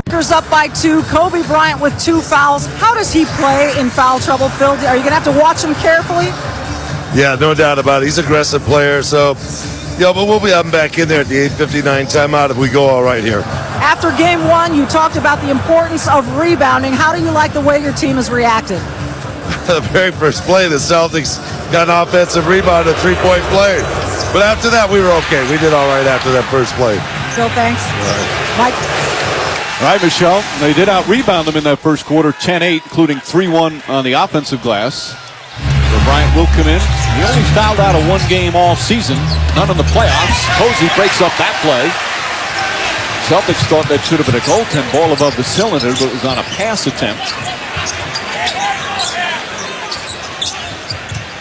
Lakers up by 2. Kobe Bryant with 2 fouls. How does he play in foul trouble, Phil? Are you going to have to watch him carefully? Yeah, no doubt about it. He's an aggressive player, so, but we'll be having back in there at the 8:59 timeout if we go all right here. After game 1, you talked about the importance of rebounding. How do you like the way your team has reacted? The very first play, the Celtics got an offensive rebound, a three-point play. But after that, we were okay. We did all right after that first play. Phil, thanks. Right. Mike? All right, Michelle. They did out-rebound them in that first quarter, 10-8, including 3-1 on the offensive glass. So Bryant will come in. He only fouled out of 1 game all season, none in the playoffs. Posey breaks up that play. Celtics thought that should have been a goaltend ball above the cylinder, but it was on a pass attempt.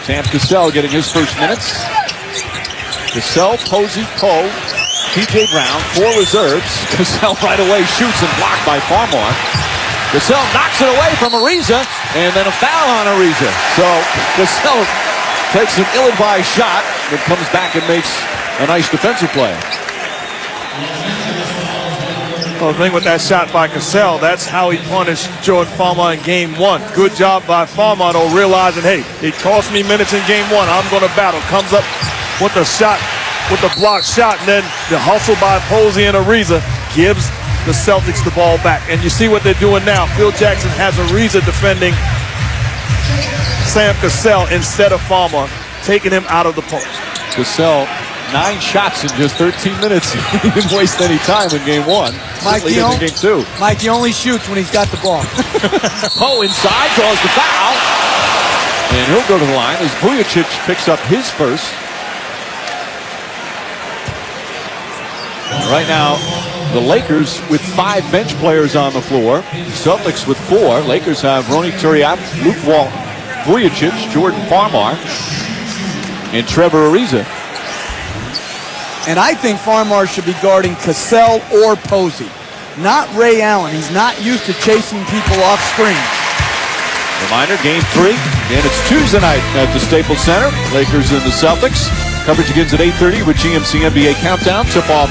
Sam Cassell getting his first minutes. Cassell, Posey, Poe, P.J. Brown, 4 reserves. Cassell right away shoots and blocked by Farmar. Cassell knocks it away from Ariza, and then a foul on Ariza. So Cassell takes an ill-advised shot, but comes back and makes a nice defensive play. Well, the thing with that shot by Cassell, that's how he punished Jordan Farmar in game 1. Good job by Farmar, though, realizing, hey, it cost me minutes in game 1. I'm going to battle. Comes up with the shot, with the blocked shot, and then the hustle by Posey and Ariza gives the Celtics the ball back. And you see what they're doing now. Phil Jackson has Ariza defending Sam Cassell instead of Farmar, taking him out of the post. Cassell, 9 shots in just 13 minutes. He didn't waste any time in game 1. Mike, in game 2. Mike, he only shoots when he's got the ball. Poe inside, draws the foul. And he'll go to the line as Vujacic picks up his first. Right now, the Lakers with 5 bench players on the floor. The Celtics with 4. Lakers have Ronny Turiaf, Luke Walton, Vujacic, Jordan Farmar, and Trevor Ariza. And I think Farmar should be guarding Cassell or Posey, not Ray Allen. He's not used to chasing people off screens. Reminder, game 3, and it's Tuesday night at the Staples Center. Lakers and the Celtics. Coverage begins at 8:30 with GMC NBA Countdown. Tip-off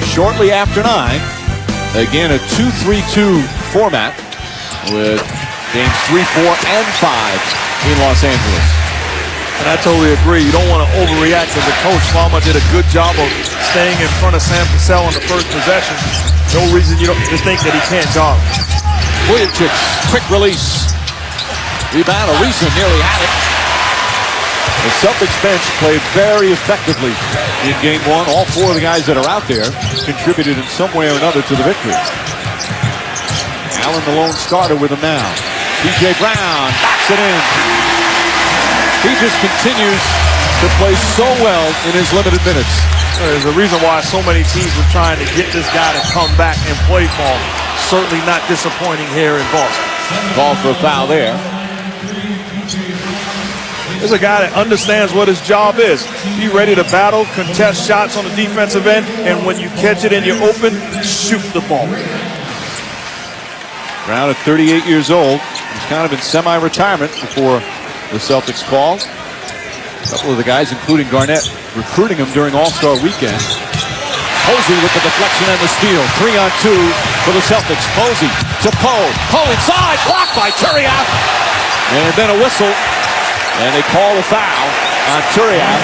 shortly after 9. Again, a 2-3-2 format with games 3, 4, and 5 in Los Angeles. And I totally agree. You don't want to overreact as a coach. Farmar did a good job of staying in front of Sam Cassell on the first possession. No reason you don't just think that he can't guard. Vujacic, quick release. Rebound, Ariza nearly had it. The Celtics bench played very effectively in game 1. All 4 of the guys that are out there contributed in some way or another to the victory. Allen, the lone starter, with him now. P.J. Brown backs it in. He just continues to play so well in his limited minutes. There's a reason why so many teams are trying to get this guy to come back and play for him. Certainly not disappointing here in Boston. Call for a foul there. There's a guy that understands what his job is. Be ready to battle, contest shots on the defensive end, and when you catch it and you're open, shoot the ball. Brown at 38 years old. He's kind of in semi-retirement before the Celtics called. A couple of the guys, including Garnett, recruiting him during All-Star Weekend. Posey with the deflection and the steal. 3-on-2 for the Celtics. Posey to Poe. Poe inside, blocked by Turiaf. And then a whistle. And they call a foul on Turiaf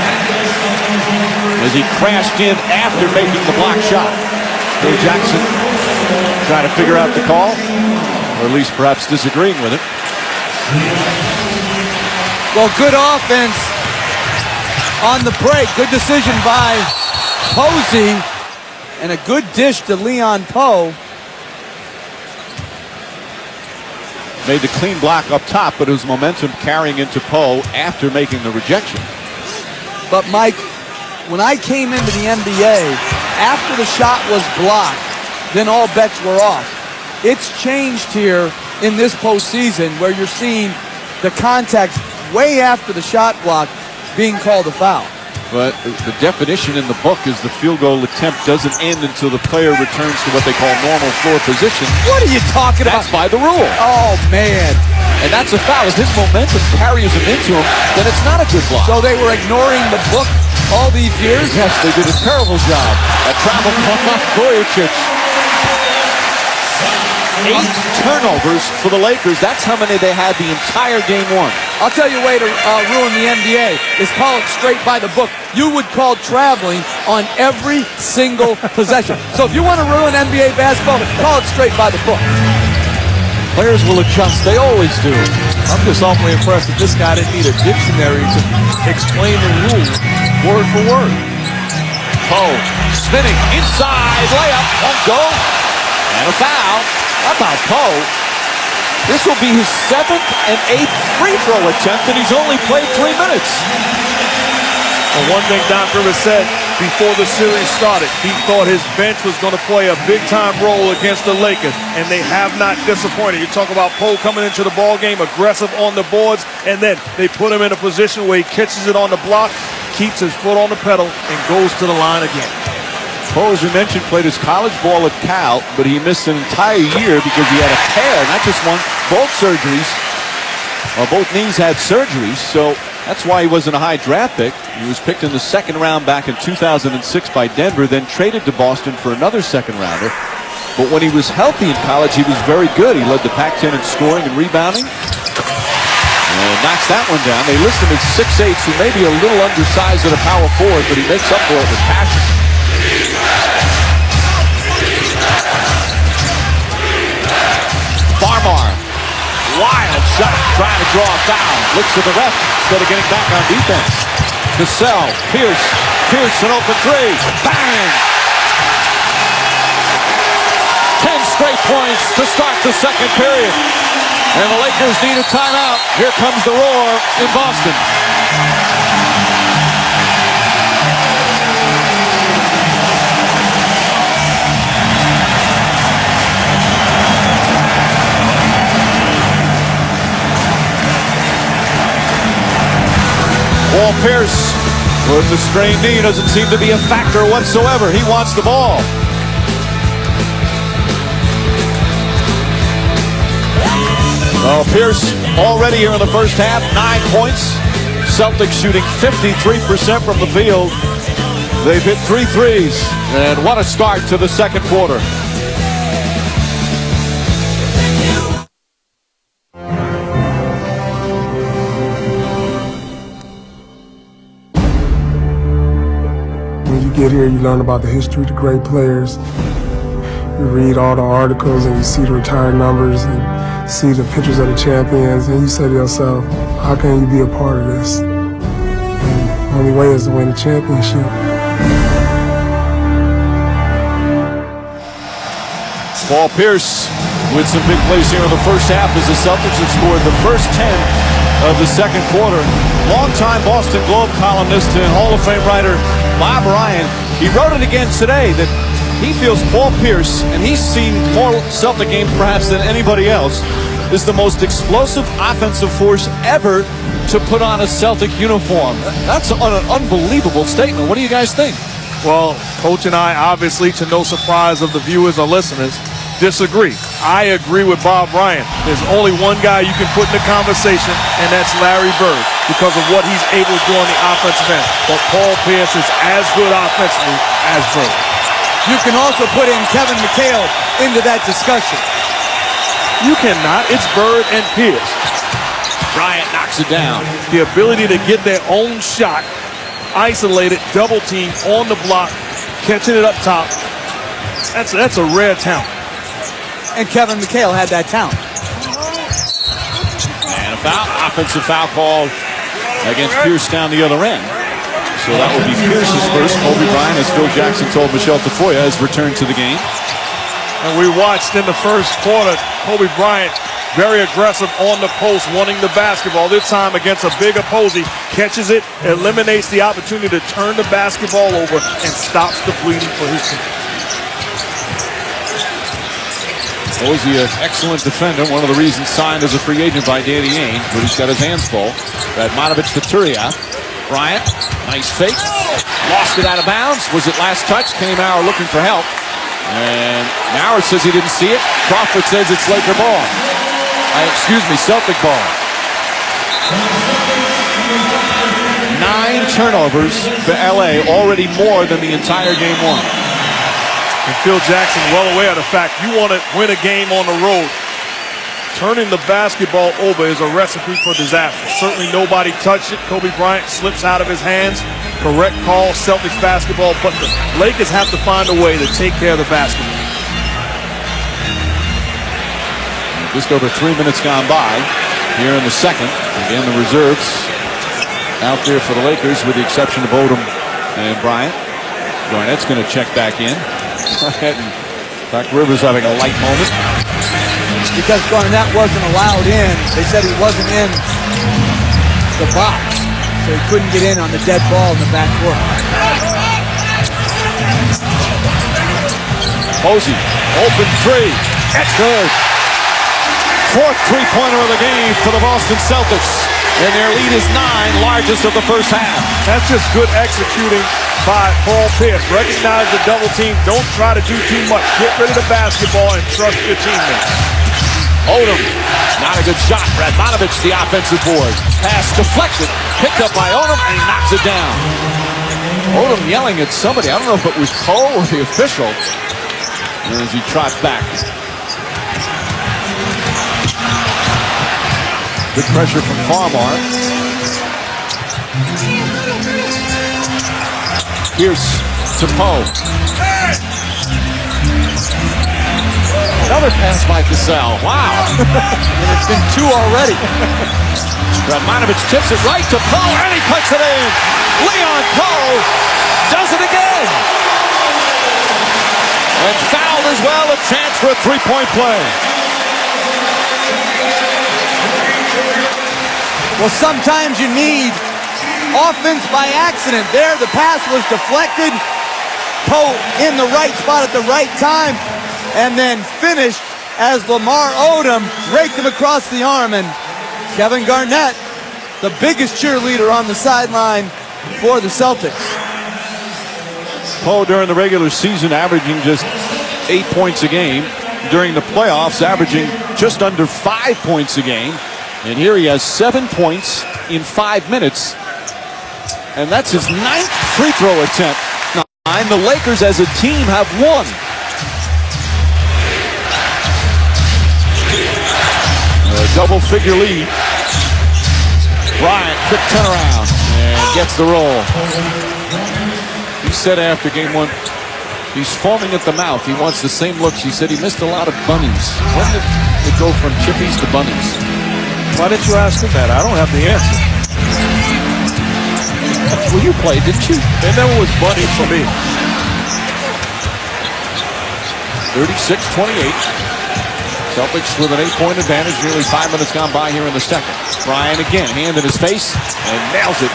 as he crashed in after making the block shot. Phil Jackson trying to figure out the call, or at least perhaps disagreeing with it. Well, good offense on the break. Good decision by Posey. And a good dish to Leon Poe. Made the clean block up top, but it was momentum carrying into Poe after making the rejection. But Mike, when I came into the NBA, after the shot was blocked, then all bets were off. It's changed here in this postseason where you're seeing the contact way after the shot block being called a foul. But the definition in the book is the field goal attempt doesn't end until the player returns to what they call normal floor position. What are you talking about? That's by the rule. Oh, man. And that's a foul. If his momentum carries him into him, then it's not a good block. So they were ignoring the book all these years? Yes, they did a terrible job. A travel puck off Vujacic. 8 turnovers for the Lakers. That's how many they had the entire game one. I'll tell you a way to ruin the NBA is call it straight by the book. You would call traveling on every single possession. So if you want to ruin NBA basketball, call it straight by the book. Players will adjust. They always do. I'm just awfully impressed that this guy didn't need a dictionary to explain the rules word for word. Poe spinning inside layup, won't go, and a foul. How about Poe? This will be his 7th and 8th free throw attempt, and he's only played 3 minutes. Well, one thing Doc Rivers said before the series started, he thought his bench was going to play a big-time role against the Lakers, and they have not disappointed. You talk about Poe coming into the ball game, aggressive on the boards, and then they put him in a position where he catches it on the block, keeps his foot on the pedal, and goes to the line again. Poe, as we mentioned, played his college ball at Cal, but he missed an entire year because he had a tear, not just one, both surgeries. Both knees had surgeries, so that's why he wasn't a high draft pick. He was picked in the 2nd round back in 2006 by Denver, then traded to Boston for another 2nd rounder. But when he was healthy in college, he was very good. He led the Pac-10 in scoring and rebounding. And knocks that one down. They list him as 6'8", so maybe a little undersized at a power forward, but he makes up for it with passion. Farmar. Wild shot, trying to draw a foul. Looks to the ref instead of getting back on defense. Cassell, Pierce, an open 3. Bang! 10 straight points to start the 2nd period. And the Lakers need a timeout. Here comes the roar in Boston. Paul Pierce with the strained knee doesn't seem to be a factor whatsoever. He wants the ball. Well, Pierce already here in the first half, 9 points. Celtics shooting 53% from the field. They've hit 3 threes. And what a start to the 2nd quarter. When you get here, you learn about the history of the great players. You read all the articles and you see the retired numbers and see the pictures of the champions, and you say to yourself, how can you be a part of this? And the only way is to win the championship. Paul Pierce with some big plays here in the first half as the Celtics have scored the first 10 of the 2nd quarter. Longtime Boston Globe columnist and Hall of Fame writer Bob Ryan, he wrote it again today that he feels Paul Pierce, and he's seen more Celtic games perhaps than anybody else, is the most explosive offensive force ever to put on a Celtic uniform. That's an unbelievable statement. What do you guys think? Well, Coach and I, obviously, to no surprise of the viewers or listeners, disagree. I agree with Bob Ryan. There's only one guy you can put in the conversation, and that's Larry Bird, because of what he's able to do on the offensive end. But Paul Pierce is as good offensively as Bird. You can also put in Kevin McHale into that discussion. You cannot. It's Bird and Pierce. Bryant knocks it down. The ability to get their own shot, isolated, double team on the block, catching it up top. That's a rare talent. And Kevin McHale had that talent. And a foul, offensive foul called against Pierce down the other end. So that will be Pierce's first. Kobe Bryant, as Phil Jackson told Michelle Tafoya, has returned to the game. And we watched in the first quarter, Kobe Bryant very aggressive on the post, wanting the basketball. This time against a big opposing, catches it, eliminates the opportunity to turn the basketball over, and stops the bleeding for his team. Posey, an excellent defender, one of the reasons signed as a free agent by Danny Ainge, but he's got his hands full. Radmanovic to Turiaf. Bryant, nice fake. Lost it out of bounds. Was it last touch? Kenny Maurer looking for help. And Maurer says he didn't see it. Crawford says it's Laker ball. Excuse me, Celtic ball. 9 turnovers for LA, already more than the entire game one. And Phil Jackson well aware of the fact you want to win a game on the road. Turning the basketball over is a recipe for disaster. Certainly nobody touched it. Kobe Bryant slips out of his hands. Correct call, Celtics basketball, but the Lakers have to find a way to take care of the basketball. Just over 3 minutes gone by here in the second. Again, the reserves out there for the Lakers with the exception of Odom and Bryant. Garnett's going to check back in. Doc Rivers having a light moment. Because Garnett wasn't allowed in. They said he wasn't in the box, so he couldn't get in on the dead ball in the backcourt. Posey, open three. That's good. Fourth three-pointer of the game for the Boston Celtics. And their lead is 9, largest of the first half. That's just good executing by Paul Pierce. Recognize the double team. Don't try to do too much. Get rid of the basketball and trust your teammates. Odom, not a good shot. Radmanovich, the offensive board. Pass deflected, picked up by Odom, and he knocks it down. Odom yelling at somebody. I don't know if it was Poe or the official as he trots back. Good pressure from Farmar. Pierce to Poe. Another pass by Cassell. Wow. And it's been 2 already. Radmanovich tips it right to Poe, and he puts it in. Leon Poe does it again. And fouled as well, a chance for a three-point play. Well, sometimes you need offense by accident. There, the pass was deflected. Poe in the right spot at the right time. And then finished as Lamar Odom raked him across the arm. And Kevin Garnett, the biggest cheerleader on the sideline for the Celtics. Poe during the regular season averaging just 8 points a game. During the playoffs averaging just under 5 points a game. And here he has 7 points in 5 minutes. And that's his 9th free throw attempt. 9. The Lakers as a team have won. A double-figure lead. Bryant, quick turnaround, and gets the roll. He said after game 1, he's foaming at the mouth. He wants the same looks. He said he missed a lot of bunnies. When did it go from chippies to bunnies? Why didn't you ask him that? I don't have the answer. Well, you played, didn't you? It never was bunnies for me. 36-28. Celtics with an 8-point advantage. Nearly 5 minutes gone by here in the second. Bryant again, hand in his face, and nails it.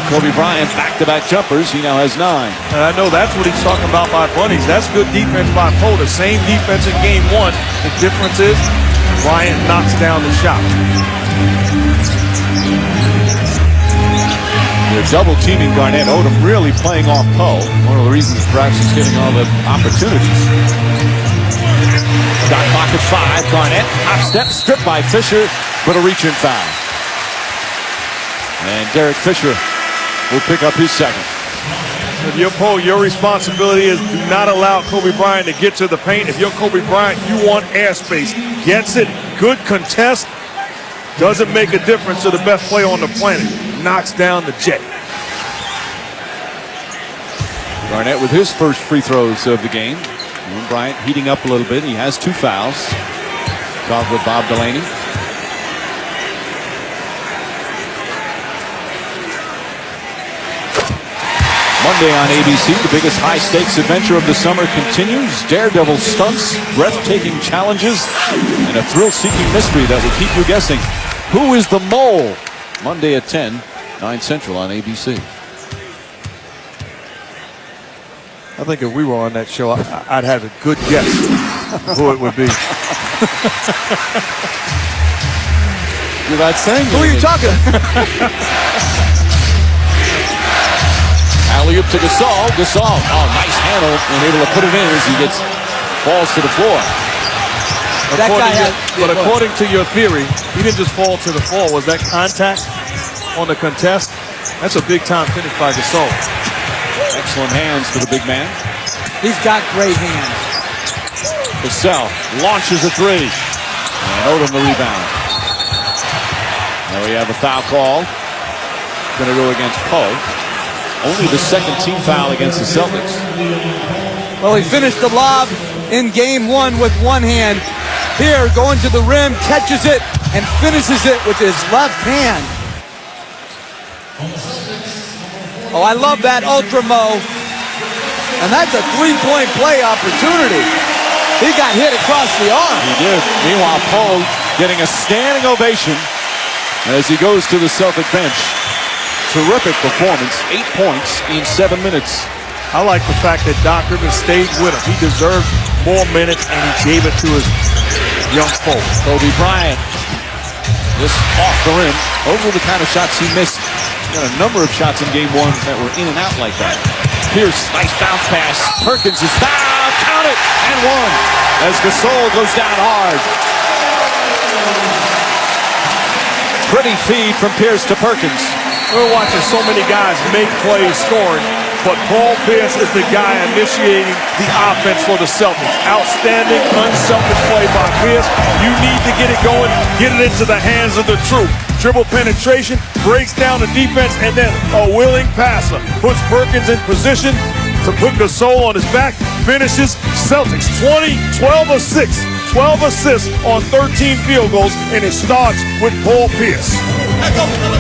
Kobe Bryant, back-to-back jumpers. He now has 9. And I know that's what he's talking about by bunnies. That's good defense by Poe. The same defense in game 1. The difference is Bryant knocks down the shot. They're double-teaming Garnett. Odom really playing off Poe. One of the reasons perhaps he's getting all the opportunities. Shot clock at 5. Garnett, hop step, stripped by Fisher, but a reach-in foul. And Derek Fisher will pick up his second. If you're Poe, your responsibility is do not allow Kobe Bryant to get to the paint. If you're Kobe Bryant, you want airspace. Gets it, good contest. Doesn't make a difference to the best player on the planet. Knocks down the Jet. Garnett with his first free throws of the game. And Bryant heating up a little bit. He has 2 fouls. Talk with Bob Delaney. Monday on ABC, the biggest high-stakes adventure of the summer continues. Daredevil stunts, breathtaking challenges, and a thrill-seeking mystery that will keep you guessing. Who is the mole? Monday at 10, 9 Central on ABC. I think if we were on that show, I'd have a good guess who it would be. You're not saying Who are you talking about? Alley-oop to Gasol. Gasol, oh, nice handle, and able to put it in as he falls to the floor. According to your theory, he didn't just fall to the floor. Was that contact on the contest? That's a big-time finish by Gasol. Excellent hands for the big man. He's got great hands. Cassell launches a three. And Odom the rebound. Now we have a foul call. Going to go against Poe. Only the second team foul against the Celtics. Well, he finished the lob in game one with one hand. Here, going to the rim, catches it, and finishes it with his left hand. Oh, I love that Ultra Mo. And that's a three-point play opportunity. He got hit across the arm. He did. Meanwhile, Poe getting a standing ovation as he goes to the Celtic bench. Terrific performance. 8 points in 7 minutes. I like the fact that Doc Rivers stayed with him. He deserved more minutes, and he gave it to his young folks. Kobe Bryant. This off the rim. Those were the kind of shots he missed. He got a number of shots in game one that were in and out like that. Pierce, nice bounce pass. Perkins is fouled. Count it. And one. As Gasol goes down hard. Pretty feed from Pierce to Perkins. We're watching so many guys make plays scoring, but Paul Pierce is the guy initiating the offense for the Celtics. Outstanding, unselfish play by Pierce. You need to get it going, get it into the hands of the truth. Dribble penetration, breaks down the defense, and then a willing passer. Puts Perkins in position to put Gasol on his back, finishes. Celtics 20, 12 assists. 12 assists on 13 field goals, and it starts with Paul Pierce.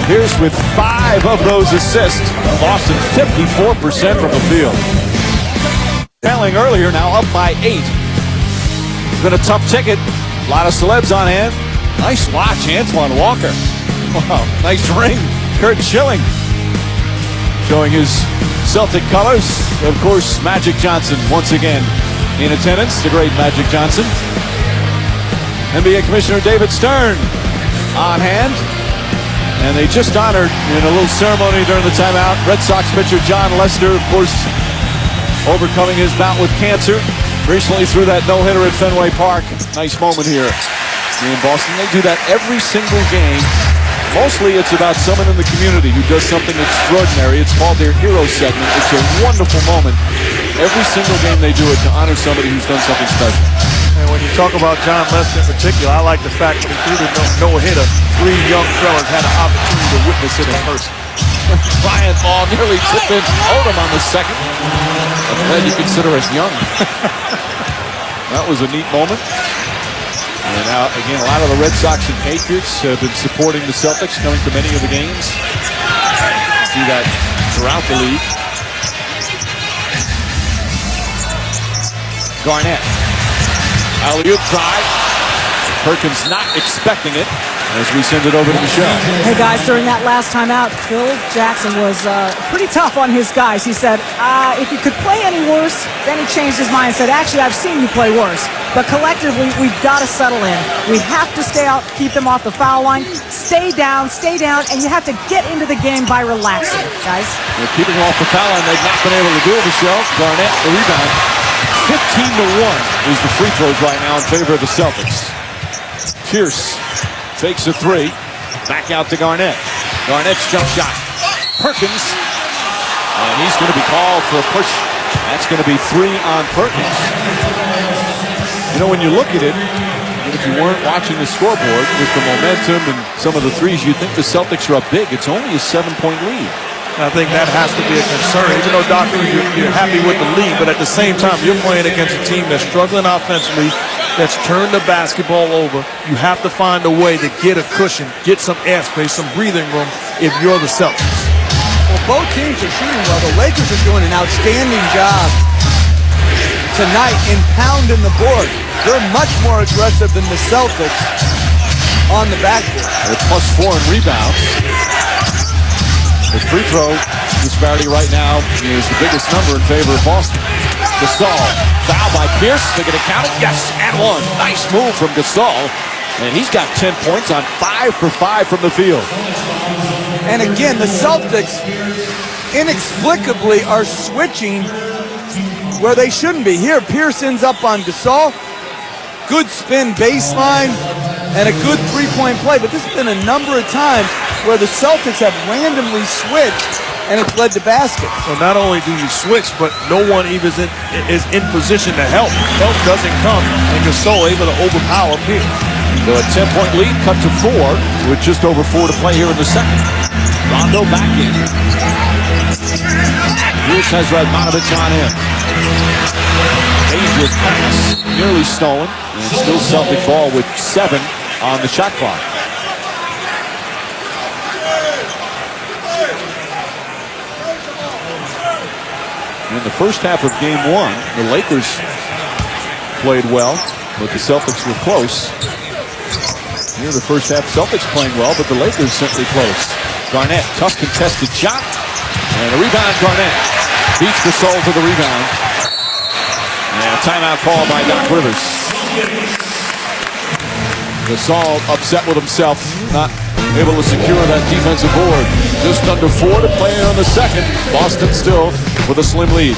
Pierce with 5 of those assists. Boston 54% from the field. Trailing earlier, now up by 8. It's been a tough ticket. A lot of celebs on hand. Nice watch, Antoine Walker. Wow, nice ring. Kurt Schilling showing his Celtic colors. Of course, Magic Johnson once again in attendance. The great Magic Johnson. NBA Commissioner David Stern on hand. And they just honored in a little ceremony during the timeout Red Sox pitcher John Lester, of course, overcoming his bout with cancer. Recently threw that no-hitter at Fenway Park. Nice moment here in Boston. They do that every single game. Mostly it's about someone in the community who does something extraordinary. It's called their hero segment. It's a wonderful moment. Every single game they do it to honor somebody who's done something special. And when you talk about John Lester in particular, I like the fact that he threw the no-hitter. 3 young fellas had an opportunity to witness it in person. Bryant ball nearly tipped in. Odom on the second. I'm glad you consider us young. That was a neat moment. And now, again, a lot of the Red Sox and Patriots have been supporting the Celtics, coming to many of the games. See that throughout the league. Garnett. Alley-oop try. Perkins not expecting it as we send it over to Michelle. Hey guys, during that last timeout, Phil Jackson was pretty tough on his guys. He said, if you could play any worse, then he changed his mind and said, actually, I've seen you play worse. But collectively, we've got to settle in. We have to stay out, keep them off the foul line, stay down, and you have to get into the game by relaxing, guys. They're keeping them off the foul line. They've not been able to do it, Michelle. Garnett, the rebound. 15-1 is the free throws right now in favor of the Celtics. Pierce fakes a 3. Back out to Garnett. Garnett's jump shot. Perkins. And he's going to be called for a push. That's going to be 3 on Perkins. You know, when you look at it, if you weren't watching the scoreboard with the momentum and some of the threes, you'd think the Celtics are up big. It's only a 7-point lead. I think that has to be a concern. Even though, Doctor, you're happy with the lead, but at the same time, you're playing against a team that's struggling offensively, that's turned the basketball over. You have to find a way to get a cushion, get some airspace, some breathing room if you're the Celtics. Well, both teams are shooting well. The Lakers are doing an outstanding job tonight in pounding the board. They're much more aggressive than the Celtics on the backboard. They're +4 in rebounds. The free throw disparity right now is the biggest number in favor of Boston. Gasol, foul by Pierce. They're going to count it. Yes, and 1. Nice move from Gasol. And he's got 10 points on 5 for 5 from the field. And again, the Celtics inexplicably are switching where they shouldn't be. Here, Pierce ends up on Gasol. Good spin baseline and a good three-point play. But this has been a number of times where the Celtics have randomly switched and it's led to baskets. So not only do you switch, but no one even is in position to help. Help doesn't come, and Gasol able to overpower Pierce. So a 10-point lead cut to 4 with just over 4 to play here in the second. Rondo back in. Pierce has Radmanovic on him. Dangerous pass, nearly stolen, and still Celtic ball with 7 on the shot clock. In the first half of game 1, the Lakers played well, but the Celtics were close. Here the first half, Celtics playing well, but the Lakers simply close. Garnett, tough contested shot, and a rebound. Garnett beats Gasol to the rebound. And a timeout call by Doc Rivers. Gasol upset with himself, not able to secure that defensive board. Just under 4 to play on the second. Boston still with a slim lead.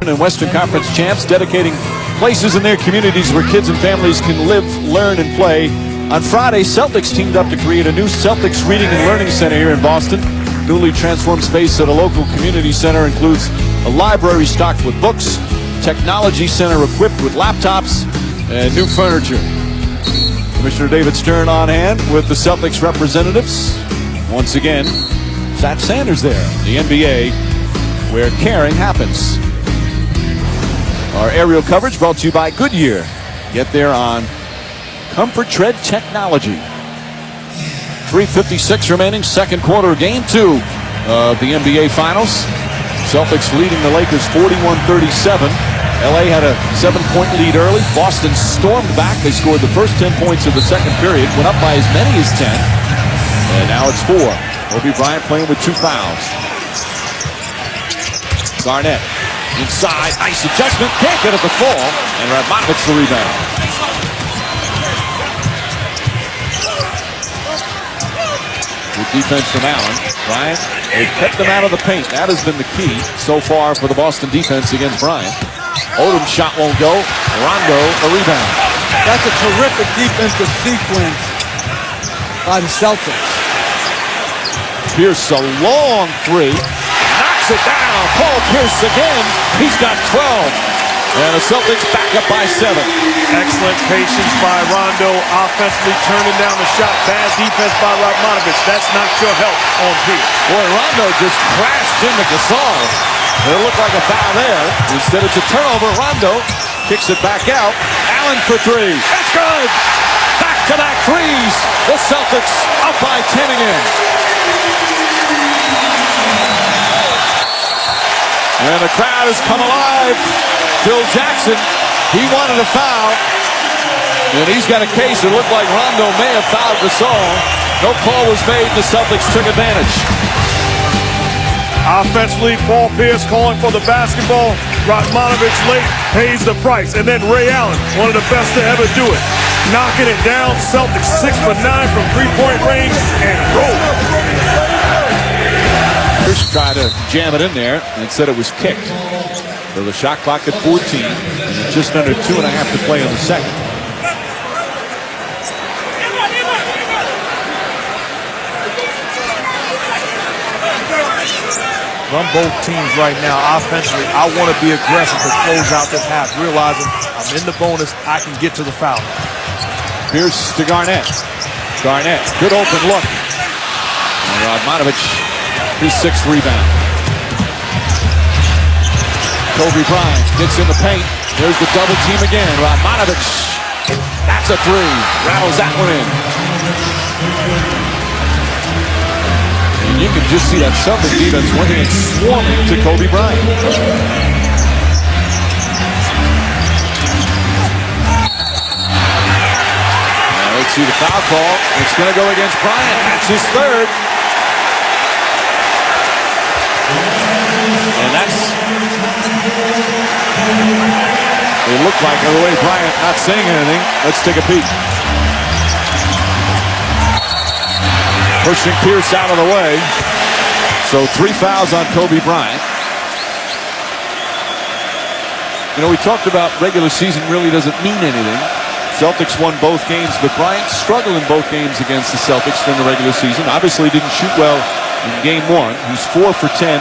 And Western Conference champs dedicating places in their communities where kids and families can live, learn, and play. On Friday, Celtics teamed up to create a new Celtics Reading and Learning Center here in Boston. Newly transformed space at a local community center includes a library stocked with books, technology center equipped with laptops, and new furniture. Commissioner David Stern on hand with the Celtics representatives. Once again, Zach Sanders there, the NBA, where caring happens. Our aerial coverage brought to you by Goodyear. Get there on Comfort Tread Technology. 3:56 remaining, second quarter, game 2 of the NBA Finals. Celtics leading the Lakers 41-37. LA had a 7-point lead early. Boston stormed back. They scored the first 10 points of the second period, went up by as many as 10. And now it's 4. Kobe Bryant playing with 2 fouls. Garnett inside, nice adjustment, can't get it to fall, and Radmanovic the rebound. Good defense from Allen. Bryant, they've kept them out of the paint. That has been the key so far for the Boston defense against Bryant. Odom's shot won't go. Rondo, a rebound. That's a terrific defensive sequence by the Celtics. Pierce, a long 3. Knocks it down. Paul Pierce again. He's got 12. And the Celtics back up by 7. Excellent patience by Rondo. Offensively turning down the shot. Bad defense by Radmanovic. That's not your help on Pierce. Boy, Rondo just crashed into Gasol. It looked like a foul there. Instead, it's a turnover. Rondo kicks it back out. Allen for 3. That's good. Back-to-back threes. The Celtics up by 10 again. And the crowd has come alive. Phil Jackson, he wanted a foul. And he's got a case. It looked like Rondo may have fouled Gasol. No call was made. The Celtics took advantage. Offensively, Paul Pierce calling for the basketball. Radmanovic late pays the price. And then Ray Allen, one of the best to ever do it. Knocking it down. Celtics 6 for 9 from three-point range and roll. Pierce tried to jam it in there and said it was kicked. So the shot clock at 14 and just under 2.5 to play in the second. From both teams right now, offensively, I want to be aggressive to close out this half, realizing I'm in the bonus, I can get to the foul. Pierce to Garnett. Garnett, good open look. And Radmanovic, his 6th rebound. Kobe Bryant gets in the paint. There's the double team again. Radmanovic, that's a 3. Rattles that one in. And you can just see that Celtics defense winning and swarming to Kobe Bryant. Now let's see the foul call. It's going to go against Bryant. That's his 3rd. And that's... It looked like, by the way, Bryant not saying anything. Let's take a peek. Pushing Pierce out of the way. So 3 fouls on Kobe Bryant. You know, we talked about regular season really doesn't mean anything. Celtics won both games, but Bryant struggled in both games against the Celtics during the regular season. Obviously didn't shoot well in game 1. He's 4 for 10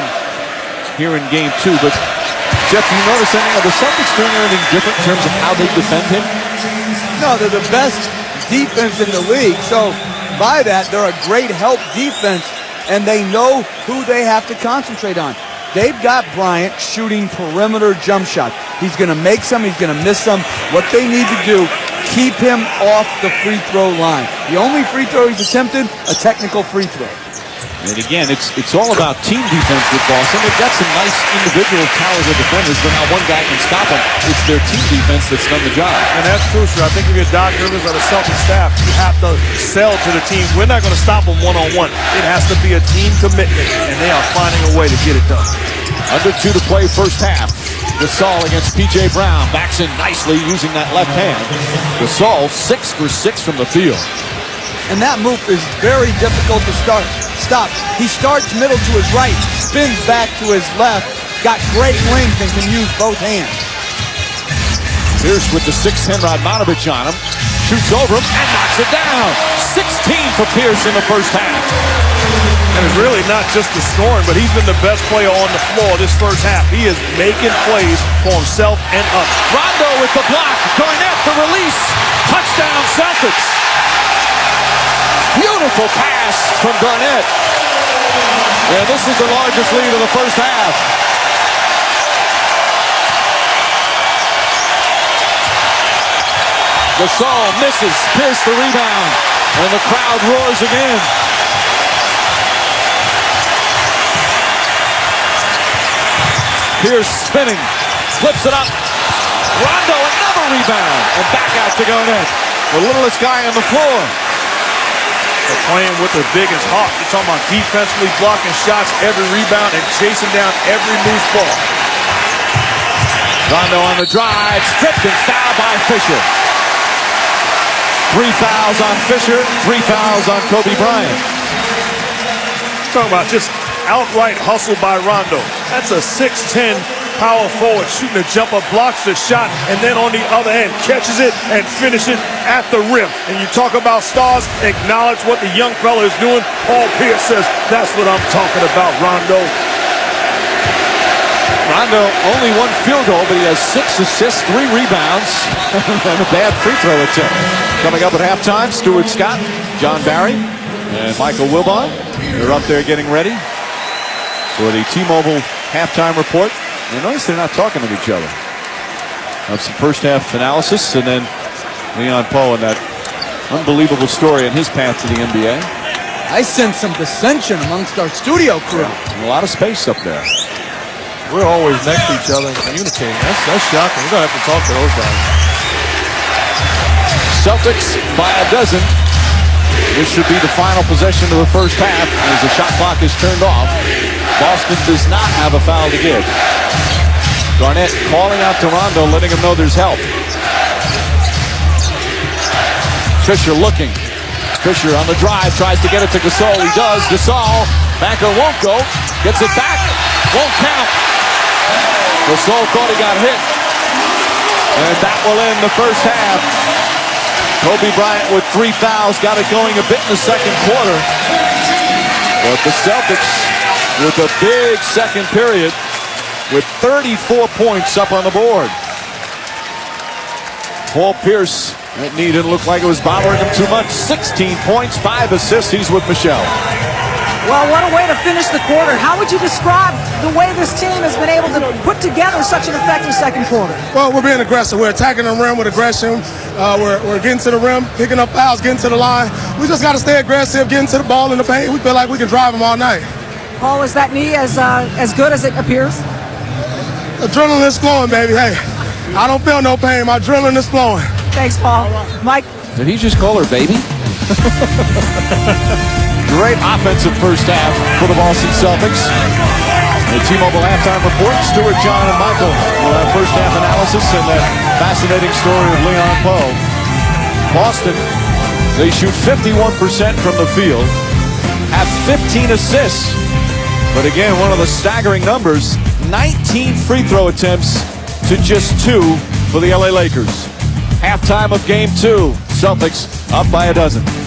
here in game 2. But Jeff, do you notice anything? Are the Celtics doing anything different in terms of how they defend him? No, they're the best defense in the league. So by that, they're a great help defense, and they know who they have to concentrate on. They've got Bryant shooting perimeter jump shots. He's going to make some, he's going to miss some. What they need to do, keep him off the free throw line. The only free throw he's attempted, a technical free throw. And again, it's all about team defense with Boston. They've got some nice individual talented defenders, but not one guy can stop them. It's their team defense that's done the job. And that's crucial. I think if you're Doc Rivers or the Celtics staff, you have to sell to the team. We're not going to stop them one-on-one. It has to be a team commitment, and they are finding a way to get it done. Under 2 to play first half. Gasol against P.J. Brown. Backs in nicely using that left hand. Gasol 6 for 6 from the field. And that move is very difficult to stop. He starts middle to his right, spins back to his left, got great wings and can use both hands. Pierce with the 6'10" Radmanovich on him. Shoots over him and knocks it down. 16 for Pierce in the first half. And it's really not just the scoring, but he's been the best player on the floor this first half. He is making plays for himself and others. Rondo with the block. Garnett the release. Touchdown Celtics. Beautiful pass from Garnett. And this is the largest lead of the first half. Gasol misses. Pierce the rebound. And the crowd roars again. Pierce spinning. Flips it up. Rondo another rebound. And back out to Garnett. The littlest guy on the floor. They're playing with their biggest heart. You're talking about defensively blocking shots, every rebound, and chasing down every loose ball. Rondo on the drive, stripped and fouled by Fisher. 3 fouls on Fisher, 3 fouls on Kobe Bryant. Talking about just outright hustle by Rondo. That's a 6'10" power forward shooting a jumper, blocks the shot, and then on the other hand catches it and finishes at the rim. And you talk about stars, acknowledge what the young fella is doing. Paul Pierce says, that's what I'm talking about, Rondo. Rondo only 1 field goal, but he has 6 assists, 3 rebounds, and a bad free throw attempt. Coming up at halftime, Stuart Scott, John Barry, and Michael Wilbon. They're up there getting ready for the T-Mobile halftime report. You notice they're not talking to each other. Have some first half analysis, and then Leon Poe and that unbelievable story in his path to the NBA. I sense some dissension amongst our studio crew. And a lot of space up there. We're always next to each other and communicating. That's shocking. We're going to have to talk to those guys. Celtics by a dozen. This should be the final possession of the first half as the shot clock is turned off. Boston does not have a foul to give. Garnett calling out to Rondo, letting him know there's help. Fisher looking. Fisher on the drive, tries to get it to Gasol. He does. Gasol, backer won't go. Gets it back. Won't count. Gasol thought he got hit. And that will end the first half. Kobe Bryant with 3 fouls. Got it going a bit in the second quarter. But the Celtics with a big second period with 34 points up on the board. Paul Pierce, that knee didn't look like it was bothering him too much. 16 points, 5 assists. He's with Michelle. Well, what a way to finish the quarter. How would you describe the way this team has been able to put together such an effective second quarter? Well, we're being aggressive. We're attacking the rim with aggression. We're getting to the rim, picking up fouls, getting to the line. We just got to stay aggressive, getting to the ball in the paint. We feel like we can drive them all night. Paul, is that knee as good as it appears? Adrenaline is flowing, baby. Hey, I don't feel no pain. My adrenaline is flowing. Thanks, Paul. Mike? Did he just call her baby? Great offensive first half for the Boston Celtics. The T-Mobile halftime report, Stuart, John, and Michael will have first half analysis and that fascinating story of Leon Poe. Boston, they shoot 51% from the field, have 15 assists. But again, one of the staggering numbers, 19 free throw attempts to just 2 for the LA Lakers. Halftime of game 2. Celtics up by a dozen.